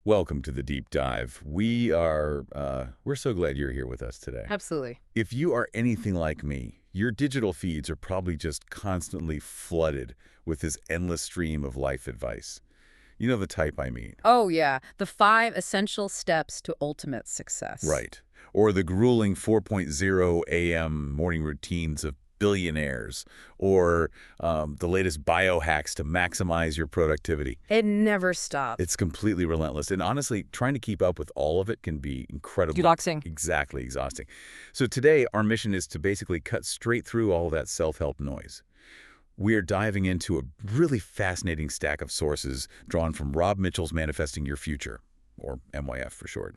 Welcome to the deep dive. We're so glad you're here with us today. Absolutely. If you are anything like me, your digital feeds are probably just constantly flooded with this endless stream of life advice. You know the type I mean. Oh, yeah. The 5 essential steps to ultimate success. Right. Or the grueling 4.0 a.m. morning routines of billionaires, or the latest biohacks to maximize your productivity. It never stops. It's completely relentless. And honestly, trying to keep up with all of it can be incredibly Exhausting. Exactly, exhausting. So today, our mission is to basically cut straight through all that self-help noise. We're diving into a really fascinating stack of sources drawn from Rob Mitchell's Manifesting Your Future, or MYF for short.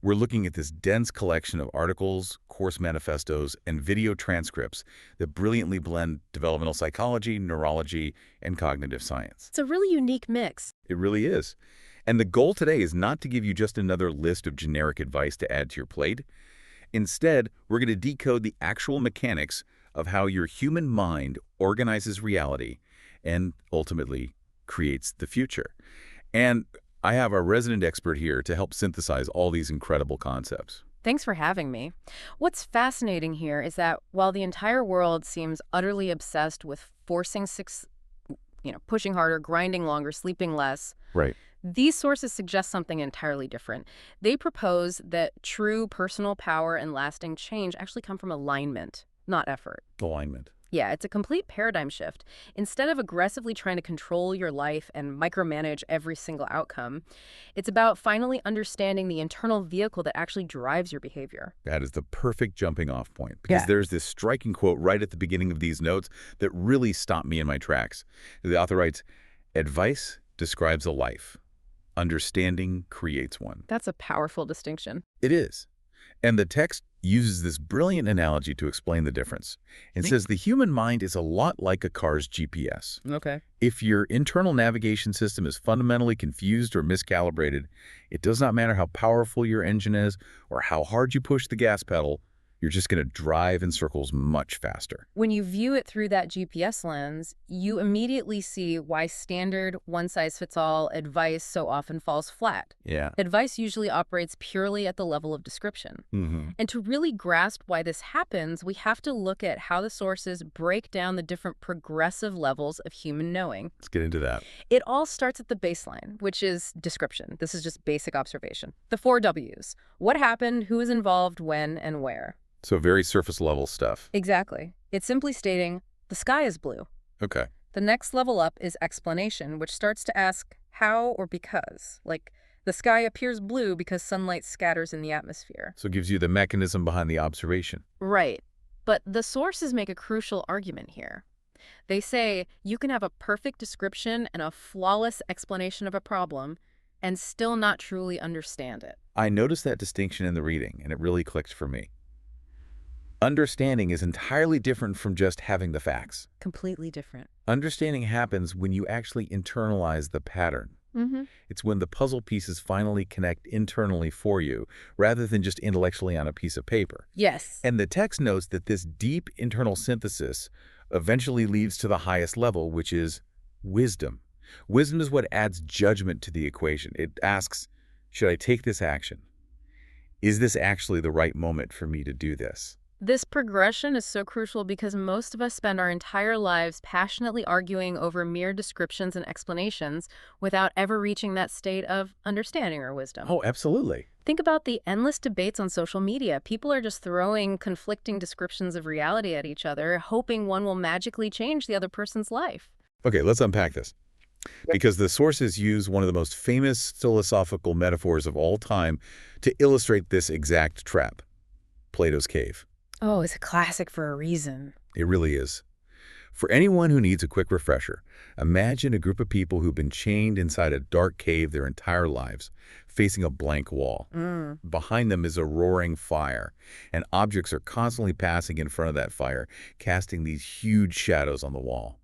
We're looking at this dense collection of articles, course manifestos, and video transcripts that brilliantly blend developmental psychology, neurology, and cognitive science. It's a really unique mix. It really is. And the goal today is not to give you just another list of generic advice to add to your plate. Instead, we're going to decode the actual mechanics of how your human mind organizes reality and ultimately creates the future. And I have our resident expert here to help synthesize all these incredible concepts. Thanks for having me. What's fascinating here is that while the entire world seems utterly obsessed with pushing harder, grinding longer, sleeping less, Right. these sources suggest something entirely different. They propose that true personal power and lasting change actually come from alignment, not effort. Alignment. Yeah, it's a complete paradigm shift. Instead of aggressively trying to control your life and micromanage every single outcome, it's about finally understanding the internal vehicle that actually drives your behavior. That is the perfect jumping off point, because there's this striking quote right at the beginning of these notes that really stopped me in my tracks. The author writes, "Advice describes a life. Understanding creates one." That's a powerful distinction. It is. And the text uses this brilliant analogy to explain the difference. It says the human mind is a lot like a car's GPS. Okay. If your internal navigation system is fundamentally confused or miscalibrated, it does not matter how powerful your engine is or how hard you push the gas pedal, you're just going to drive in circles much faster. When you view it through that GPS lens, you immediately see why standard one-size-fits-all advice so often falls flat. Yeah. Advice usually operates purely at the level of description. And to really grasp why this happens, we have to look at how the sources break down the different progressive levels of human knowing. Let's get into that. It all starts at the baseline, which is description. This is just basic observation. The 4 W's. What happened, who is involved, when, and where. So very surface level stuff. Exactly. It's simply stating, the sky is blue. Okay. The next level up is explanation, which starts to ask how or because. Like, the sky appears blue because sunlight scatters in the atmosphere. So it gives you the mechanism behind the observation. Right. But the sources make a crucial argument here. They say you can have a perfect description and a flawless explanation of a problem and still not truly understand it. I noticed that distinction in the reading, and it really clicked for me. Understanding is entirely different from just having the facts. Completely different. Understanding happens when you actually internalize the pattern. It's when the puzzle pieces finally connect internally for you, rather than just intellectually on a piece of paper. Yes. And the text notes that this deep internal synthesis eventually leads to the highest level, which is wisdom. Wisdom is what adds judgment to the equation. It asks, should I take this action? Is this actually the right moment for me to do this? This progression is so crucial because most of us spend our entire lives passionately arguing over mere descriptions and explanations without ever reaching that state of understanding or wisdom. Oh, absolutely. Think about the endless debates on social media. People are just throwing conflicting descriptions of reality at each other, hoping one will magically change the other person's life. Okay, let's unpack this. Because the sources use one of the most famous philosophical metaphors of all time to illustrate this exact trap: Plato's cave. Oh, it's a classic for a reason. It really is. For anyone who needs a quick refresher, imagine a group of people who've been chained inside a dark cave their entire lives, facing a blank wall. Behind them is a roaring fire, and objects are constantly passing in front of that fire, casting these huge shadows on the wall.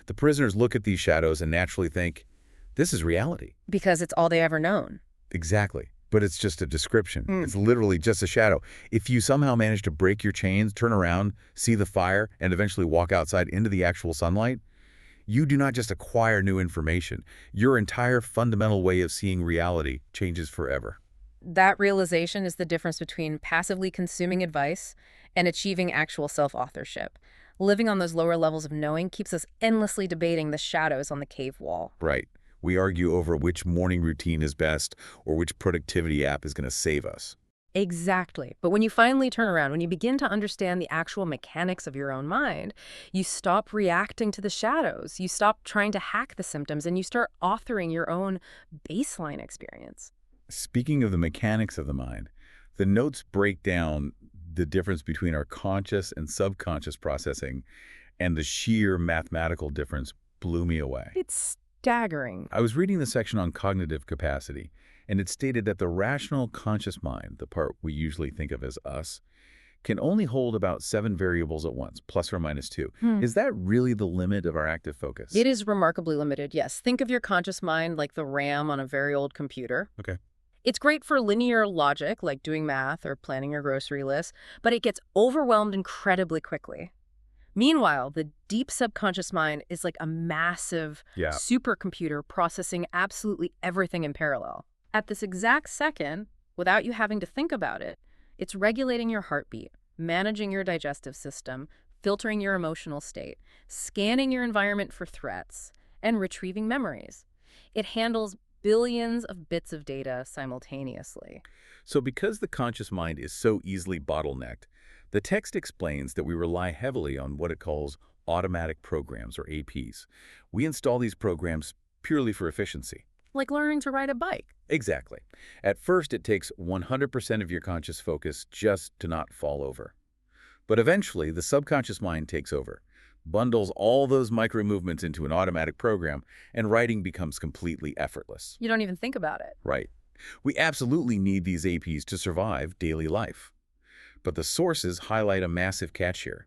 The prisoners look at these shadows and naturally think, this is reality. Because it's all they ever known. Exactly. But it's just a description. It's literally just a shadow. If you somehow manage to break your chains, turn around, see the fire, and eventually walk outside into the actual sunlight, You do not just acquire new information. Your entire fundamental way of seeing reality changes forever. That realization is the difference between passively consuming advice and achieving actual self-authorship. Living on those lower levels of knowing keeps us endlessly debating the shadows on the cave wall. Right. We argue over which morning routine is best or which productivity app is going to save us. Exactly. But when you finally turn around, when you begin to understand the actual mechanics of your own mind, you stop reacting to the shadows. You stop trying to hack the symptoms and you start authoring your own baseline experience. Speaking of the mechanics of the mind, the notes break down the difference between our conscious and subconscious processing, and the sheer mathematical difference blew me away. It's staggering. I was reading the section on cognitive capacity, and it stated that the rational conscious mind, the part we usually think of as us, can only hold about 7 variables at once, plus or minus 2. Is that really the limit of our active focus? It is remarkably limited, yes. Think of your conscious mind like the RAM on a very old computer. Okay. It's great for linear logic, like doing math or planning your grocery list, but it gets overwhelmed incredibly quickly. Meanwhile, the deep subconscious mind is like a massive Yeah. supercomputer processing absolutely everything in parallel. At this exact second, without you having to think about it, it's regulating your heartbeat, managing your digestive system, filtering your emotional state, scanning your environment for threats, and retrieving memories. It handles billions of bits of data simultaneously. So because the conscious mind is so easily bottlenecked, the text explains that we rely heavily on what it calls automatic programs, or APs. We install these programs purely for efficiency. Like learning to ride a bike. Exactly. At first, it takes 100% of your conscious focus just to not fall over. But eventually, the subconscious mind takes over, bundles all those micro movements into an automatic program, and writing becomes completely effortless. You don't even think about it. Right. We absolutely need these APs to survive daily life. But the sources highlight a massive catch here.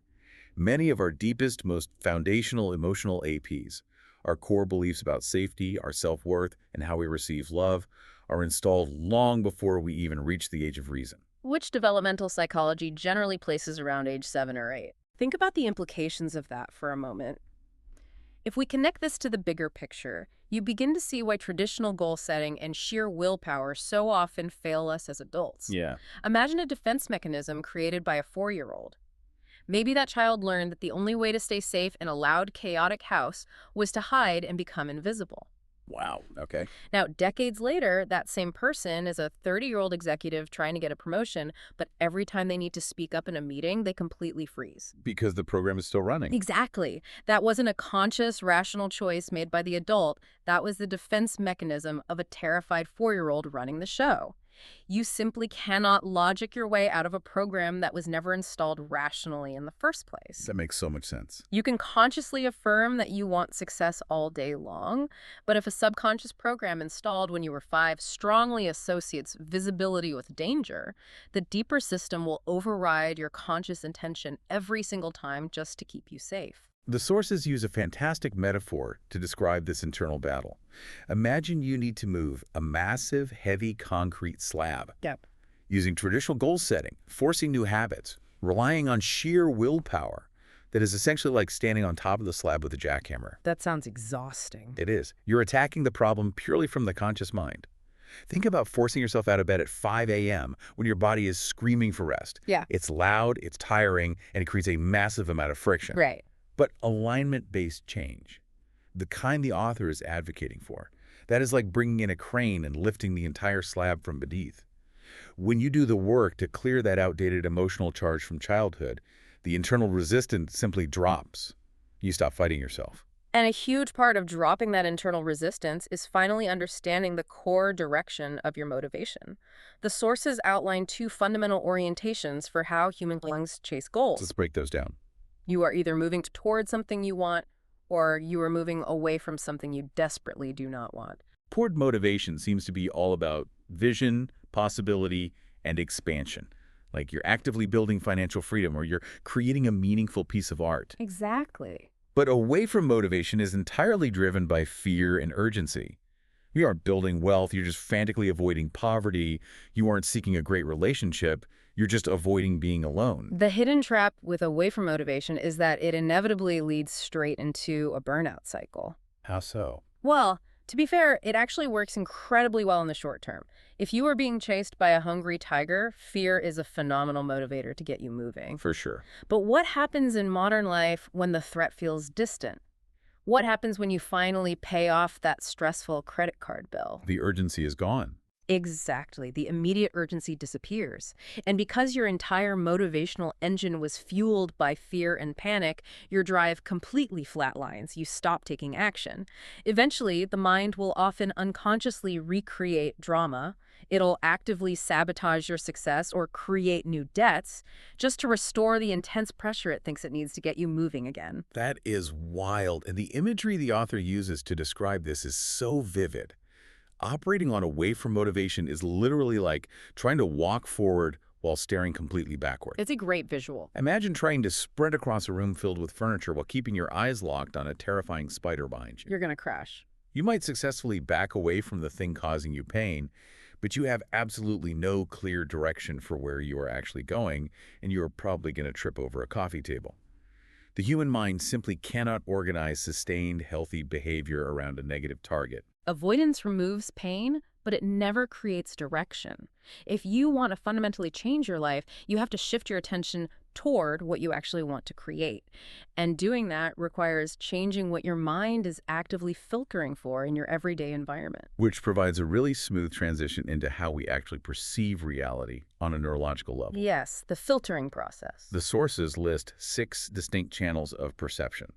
Many of our deepest, most foundational emotional APs, our core beliefs about safety, our self-worth, and how we receive love, are installed long before we even reach the age of reason. Which developmental psychology generally places around age 7 or 8. Think about the implications of that for a moment. If we connect this to the bigger picture, you begin to see why traditional goal setting and sheer willpower so often fail us as adults. Yeah. Imagine a defense mechanism created by a 4-year-old. Maybe that child learned that the only way to stay safe in a loud, chaotic house was to hide and become invisible. Wow. Okay. Now, decades later, that same person is a 30-year-old executive trying to get a promotion, but every time they need to speak up in a meeting, they completely freeze. Because the program is still running. Exactly. That wasn't a conscious, rational choice made by the adult. That was the defense mechanism of a terrified 4-year-old running the show. You simply cannot logic your way out of a program that was never installed rationally in the first place. That makes so much sense. You can consciously affirm that you want success all day long, but if a subconscious program installed when you were 5 strongly associates visibility with danger, the deeper system will override your conscious intention every single time just to keep you safe. The sources use a fantastic metaphor to describe this internal battle. Imagine you need to move a massive, heavy concrete slab. Yep. Using traditional goal setting, forcing new habits, relying on sheer willpower that is essentially like standing on top of the slab with a jackhammer. That sounds exhausting. It is. You're attacking the problem purely from the conscious mind. Think about forcing yourself out of bed at 5 a.m. when your body is screaming for rest. Yeah. It's loud, it's tiring, and it creates a massive amount of friction. Right. But alignment-based change, the kind the author is advocating for, that is like bringing in a crane and lifting the entire slab from beneath. When you do the work to clear that outdated emotional charge from childhood, the internal resistance simply drops. You stop fighting yourself. And a huge part of dropping that internal resistance is finally understanding the core direction of your motivation. The sources outline 2 fundamental orientations for how human beings chase goals. Let's break those down. You are either moving towards something you want, or you are moving away from something you desperately do not want. Toward motivation seems to be all about vision, possibility, and expansion. Like you're actively building financial freedom or you're creating a meaningful piece of art. Exactly. But away from motivation is entirely driven by fear and urgency. You aren't building wealth, you're just frantically avoiding poverty. You aren't seeking a great relationship, You're just avoiding being alone. The hidden trap with away from motivation is that it inevitably leads straight into a burnout cycle. How so? Well, to be fair, it actually works incredibly well in the short term. If you are being chased by a hungry tiger, fear is a phenomenal motivator to get you moving. For sure. But what happens in modern life when the threat feels distant? What happens when you finally pay off that stressful credit card bill? The urgency is gone. Exactly. The immediate urgency disappears. And because your entire motivational engine was fueled by fear and panic, your drive completely flatlines. You stop taking action. Eventually, the mind will often unconsciously recreate drama. It'll actively sabotage your success or create new debts just to restore the intense pressure it thinks it needs to get you moving again. That is wild, and the imagery the author uses to describe this is so vivid. Operating on away from motivation is literally like trying to walk forward while staring completely backward. It's a great visual. Imagine trying to sprint across a room filled with furniture while keeping your eyes locked on a terrifying spider behind you. You're going to crash. You might successfully back away from the thing causing you pain, but you have absolutely no clear direction for where you are actually going, and you are probably going to trip over a coffee table. The human mind simply cannot organize sustained, healthy behavior around a negative target. Avoidance removes pain, but it never creates direction. If you want to fundamentally change your life, you have to shift your attention toward what you actually want to create. And doing that requires changing what your mind is actively filtering for in your everyday environment. Which provides a really smooth transition into how we actually perceive reality on a neurological level. Yes, the filtering process. The sources list 6 distinct channels of perception: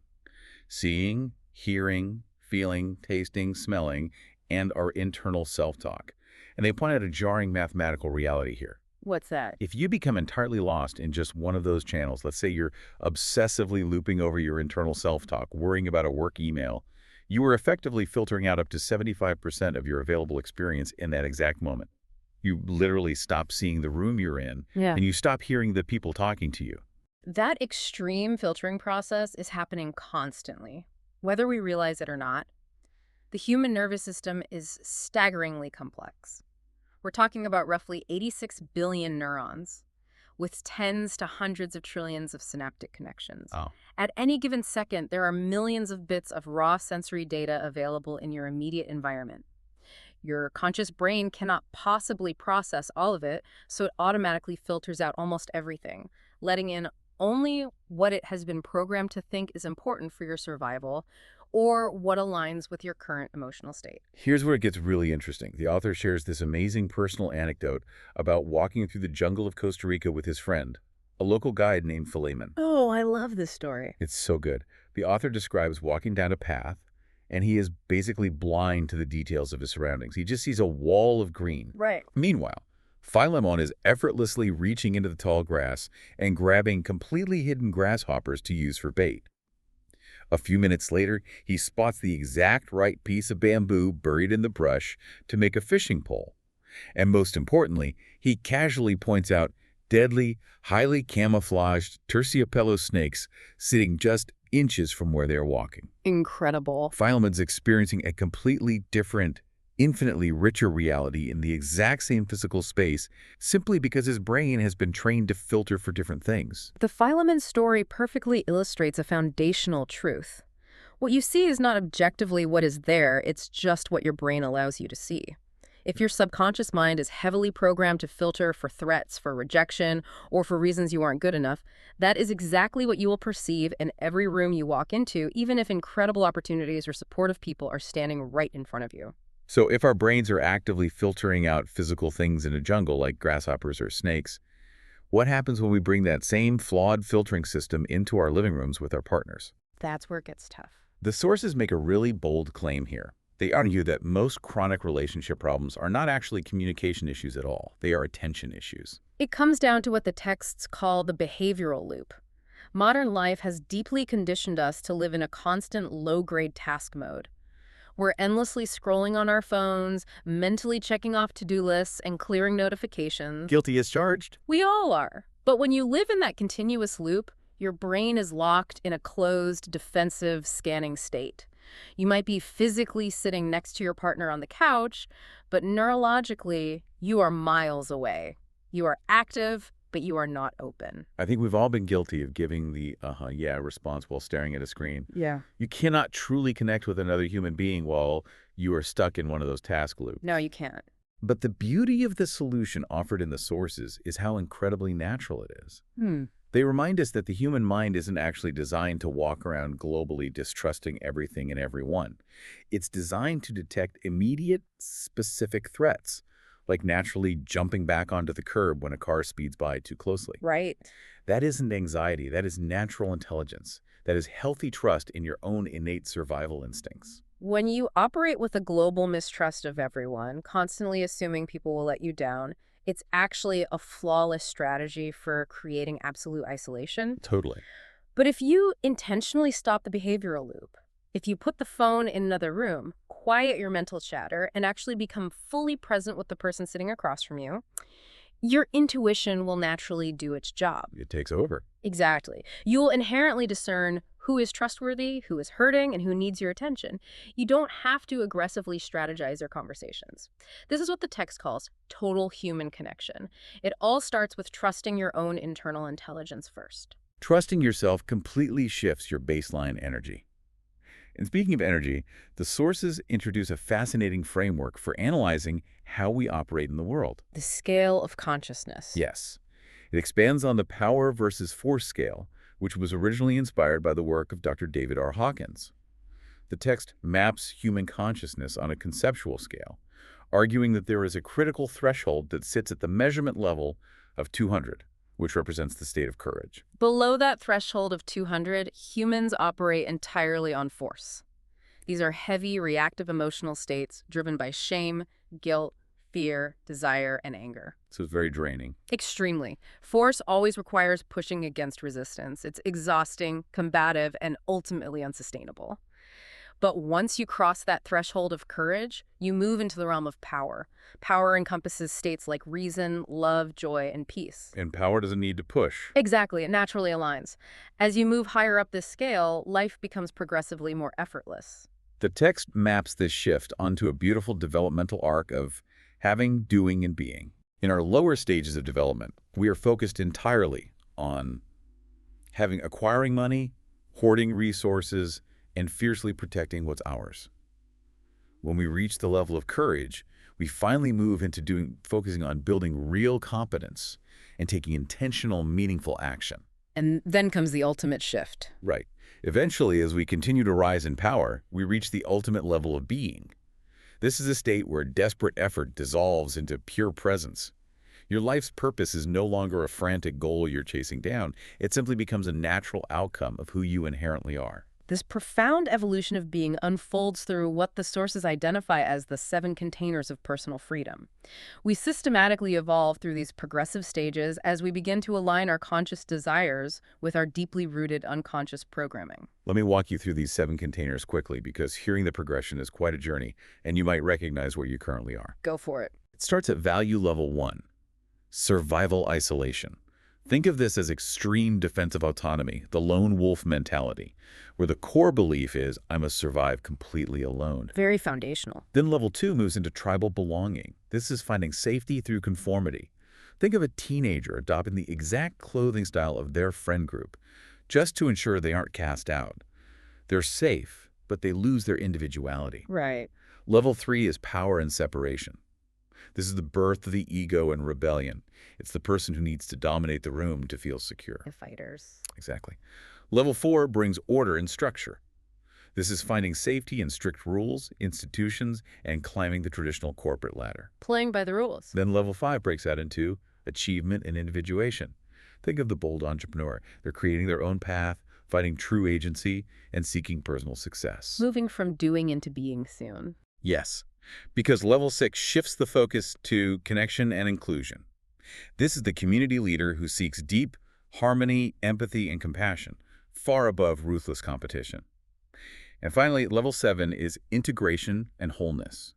seeing, hearing, feeling, tasting, smelling, and our internal self-talk. And they point out a jarring mathematical reality here. What's that? If you become entirely lost in just one of those channels, let's say you're obsessively looping over your internal self-talk, worrying about a work email, you are effectively filtering out up to 75% of your available experience in that exact moment. You literally stop seeing the room you're in, and you stop hearing the people talking to you. That extreme filtering process is happening constantly, whether we realize it or not. The human nervous system is staggeringly complex. We're talking about roughly 86 billion neurons, with tens to hundreds of trillions of synaptic connections. Oh. At any given second, there are millions of bits of raw sensory data available in your immediate environment. Your conscious brain cannot possibly process all of it, so it automatically filters out almost everything, letting in only what it has been programmed to think is important for your survival or what aligns with your current emotional state. Here's where it gets really interesting. The author shares this amazing personal anecdote about walking through the jungle of Costa Rica with his friend, a local guide named Philemon. Oh, I love this story. It's so good. The author describes walking down a path, and he is basically blind to the details of his surroundings. He just sees a wall of green. Right. Meanwhile, Philemon is effortlessly reaching into the tall grass and grabbing completely hidden grasshoppers to use for bait. A few minutes later, he spots the exact right piece of bamboo buried in the brush to make a fishing pole. And most importantly, he casually points out deadly, highly camouflaged terciopelo snakes sitting just inches from where they're walking. Incredible. Philemon's experiencing a completely different, infinitely richer reality in the exact same physical space simply because his brain has been trained to filter for different things. The Philemon story perfectly illustrates a foundational truth. What you see is not objectively what is there, it's just what your brain allows you to see. If your subconscious mind is heavily programmed to filter for threats, for rejection, or for reasons you aren't good enough, that is exactly what you will perceive in every room you walk into, even if incredible opportunities or supportive people are standing right in front of you. So if our brains are actively filtering out physical things in a jungle like grasshoppers or snakes, what happens when we bring that same flawed filtering system into our living rooms with our partners? That's where it gets tough. The sources make a really bold claim here. They argue that most chronic relationship problems are not actually communication issues at all. They are attention issues. It comes down to what the texts call the behavioral loop. Modern life has deeply conditioned us to live in a constant low-grade task mode. We're endlessly scrolling on our phones, mentally checking off to-do lists, and clearing notifications. Guilty as charged. We all are. But when you live in that continuous loop, your brain is locked in a closed, defensive, scanning state. You might be physically sitting next to your partner on the couch, but neurologically, you are miles away. You are active, but you are not open. I think we've all been guilty of giving the yeah response while staring at a screen. Yeah. You cannot truly connect with another human being while you are stuck in one of those task No, loops. you can't. But the beauty of the solution offered in the sources is how incredibly natural it is. Hmm. They remind us that the human mind isn't actually designed to walk around globally distrusting everything and everyone. It's designed to detect immediate, specific threats, like naturally jumping back onto the curb when a car speeds by too closely. Right. That isn't anxiety, that is natural intelligence. That is healthy trust in your own innate survival instincts. When you operate with a global mistrust of everyone, constantly assuming people will let you down, it's actually a flawless strategy for creating absolute isolation. Totally. But if you intentionally stop the behavioral loop, if you put the phone in another room, quiet your mental chatter, and actually become fully present with the person sitting across from you, your intuition will naturally do its job. It takes over. Exactly. You will inherently discern who is trustworthy, who is hurting, and who needs your attention. You don't have to aggressively strategize your conversations. This is what the text calls total human connection. It all starts with trusting your own internal intelligence first. Trusting yourself completely shifts your baseline energy. And speaking of energy, the sources introduce a fascinating framework for analyzing how we operate in the world. The scale of consciousness. Yes, it expands on the power versus force scale, which was originally inspired by the work of Dr. David R. Hawkins. The text maps human consciousness on a conceptual scale, arguing that there is a critical threshold that sits at the measurement level of 200, which represents the state of courage. Below that threshold of 200, humans operate entirely on force. These are heavy, reactive emotional states driven by shame, guilt, fear, desire, and anger. So it's very draining. Extremely. Force always requires pushing against resistance. It's exhausting, combative, and ultimately unsustainable. But once you cross that threshold of courage, you move into the realm of power. Power encompasses states like reason, love, joy, and peace. And power doesn't need to push. Exactly, it naturally aligns. As you move higher up this scale, life becomes progressively more effortless. The text maps this shift onto a beautiful developmental arc of having, doing, and being. In our lower stages of development, we are focused entirely on acquiring money, hoarding resources, and fiercely protecting what's ours. When we reach the level of courage, we finally move into focusing on building real competence and taking intentional, meaningful action. And then comes the ultimate shift. Right. Eventually, as we continue to rise in power, we reach the ultimate level of being. This is a state where desperate effort dissolves into pure presence. Your life's purpose is no longer a frantic goal you're chasing down. It simply becomes a natural outcome of who you inherently are. This profound evolution of being unfolds through what the sources identify as the 7 containers of personal freedom. We systematically evolve through these progressive stages as we begin to align our conscious desires with our deeply rooted unconscious programming. Let me walk you through these 7 containers quickly because hearing the progression is quite a journey, and you might recognize where you currently are. Go for it. It starts at value level 1, survival isolation. Think of this as extreme defensive autonomy, the lone wolf mentality, where the core belief is, I must survive completely alone. Very foundational. Then level 2 moves into tribal belonging. This is finding safety through conformity. Think of a teenager adopting the exact clothing style of their friend group, just to ensure they aren't cast out. They're safe, but they lose their individuality. Right. Level 3 is power and separation. This is the birth of the ego and rebellion. It's the person who needs to dominate the room to feel secure. The fighters. Exactly. Level 4 brings order and structure. This is finding safety in strict rules, institutions, and climbing the traditional corporate ladder. Playing by the rules. Then level 5 breaks out into achievement and individuation. Think of the bold entrepreneur. They're creating their own path, finding true agency, and seeking personal success. Moving from doing into being soon. Yes, because level 6 shifts the focus to connection and inclusion. This is the community leader who seeks deep harmony, empathy, and compassion, far above ruthless competition. And finally, level 7 is integration and wholeness.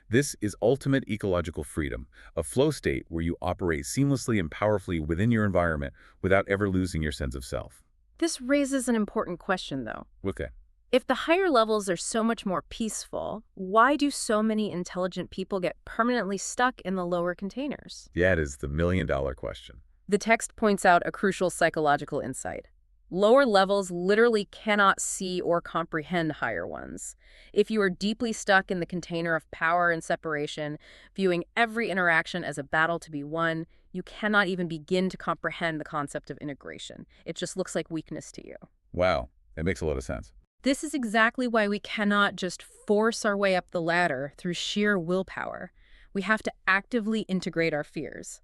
This is ultimate ecological freedom, a flow state where you operate seamlessly and powerfully within your environment without ever losing your sense of self. This raises an important question, though. Okay. If the higher levels are so much more peaceful, why do so many intelligent people get permanently stuck in the lower containers? That is the million-dollar question. The text points out a crucial psychological insight. Lower levels literally cannot see or comprehend higher ones. If you are deeply stuck in the container of power and separation, viewing every interaction as a battle to be won, you cannot even begin to comprehend the concept of integration. It just looks like weakness to you. Wow, that makes a lot of sense. This is exactly why we cannot just force our way up the ladder through sheer willpower. We have to actively integrate our fears.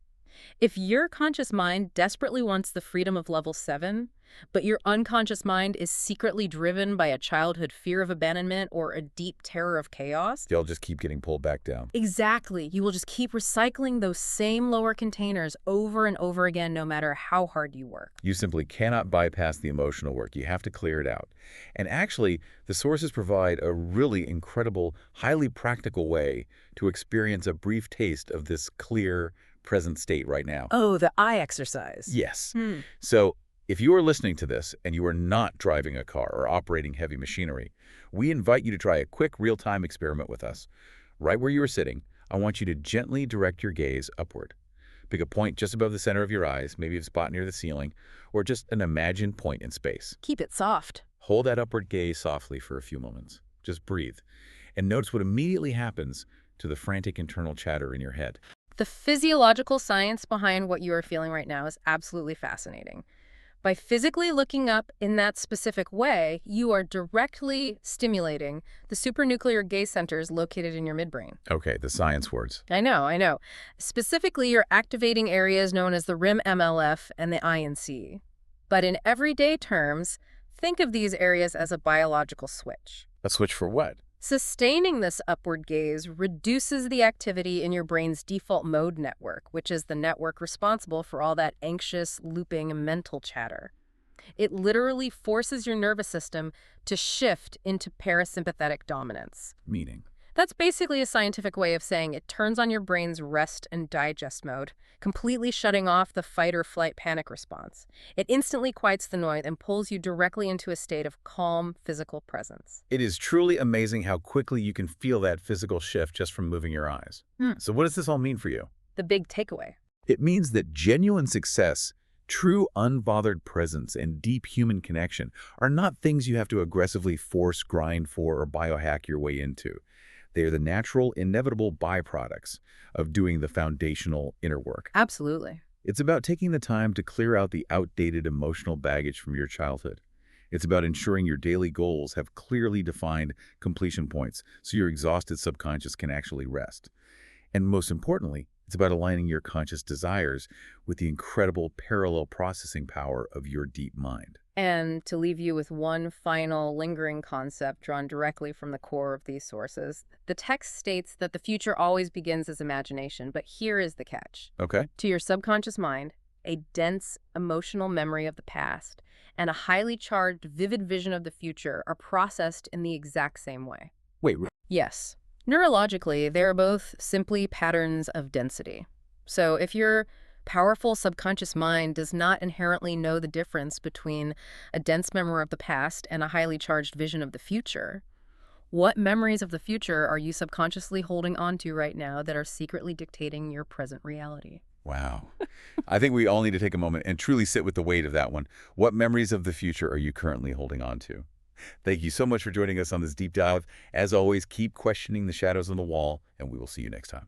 If your conscious mind desperately wants the freedom of level 7, but your unconscious mind is secretly driven by a childhood fear of abandonment or a deep terror of chaos, They'll just keep getting pulled back down. exactly, you will just keep recycling those same lower containers over and over again no matter how hard you work. You simply cannot bypass the emotional work. You have to clear it out. And actually, the sources provide a really incredible, highly practical way to experience a brief taste of this clear, present state right now. Oh, the eye exercise. Yes. Hmm. So if you are listening to this and you are not driving a car or operating heavy machinery, we invite you to try a quick real-time experiment with us. Right where you are sitting, I want you to gently direct your gaze upward. Pick a point just above the center of your eyes, maybe a spot near the ceiling, or just an imagined point in space. Keep it soft. Hold that upward gaze softly for a few moments. Just breathe. And notice what immediately happens to the frantic internal chatter in your head. The physiological science behind what you are feeling right now is absolutely fascinating. By physically looking up in that specific way, you are directly stimulating the supranuclear gaze centers located in your midbrain. Okay, the science words. I know. Specifically, you're activating areas known as the RIM MLF and the INC. But in everyday terms, think of these areas as a biological switch. A switch for what? Sustaining this upward gaze reduces the activity in your brain's default mode network, which is the network responsible for all that anxious, looping mental chatter. It literally forces your nervous system to shift into parasympathetic dominance. Meaning. That's basically a scientific way of saying it turns on your brain's rest and digest mode, completely shutting off the fight or flight panic response. It instantly quiets the noise and pulls you directly into a state of calm physical presence. It is truly amazing how quickly you can feel that physical shift just from moving your eyes. So what does this all mean for you? The big takeaway. It means that genuine success, true unbothered presence, and deep human connection are not things you have to aggressively force, grind for, or biohack your way into. They are the natural, inevitable byproducts of doing the foundational inner work. Absolutely. It's about taking the time to clear out the outdated emotional baggage from your childhood. It's about ensuring your daily goals have clearly defined completion points so your exhausted subconscious can actually rest. And most importantly, it's about aligning your conscious desires with the incredible parallel processing power of your deep mind. And to leave you with one final lingering concept drawn directly from the core of these sources, the text states that the future always begins as imagination, but here is the catch. Okay? To your subconscious mind, a dense emotional memory of the past and a highly charged, vivid vision of the future are processed in the exact same way. Wait, Yes. Neurologically, they are both simply patterns of density. So if your powerful subconscious mind does not inherently know the difference between a dense memory of the past and a highly charged vision of the future, what memories of the future are you subconsciously holding on to right now that are secretly dictating your present reality? wow. I think we all need to take a moment and truly sit with the weight of that one. What memories of the future are you currently holding on to? Thank you so much for joining us on this deep dive. As always, keep questioning the shadows on the wall, and we will see you next time.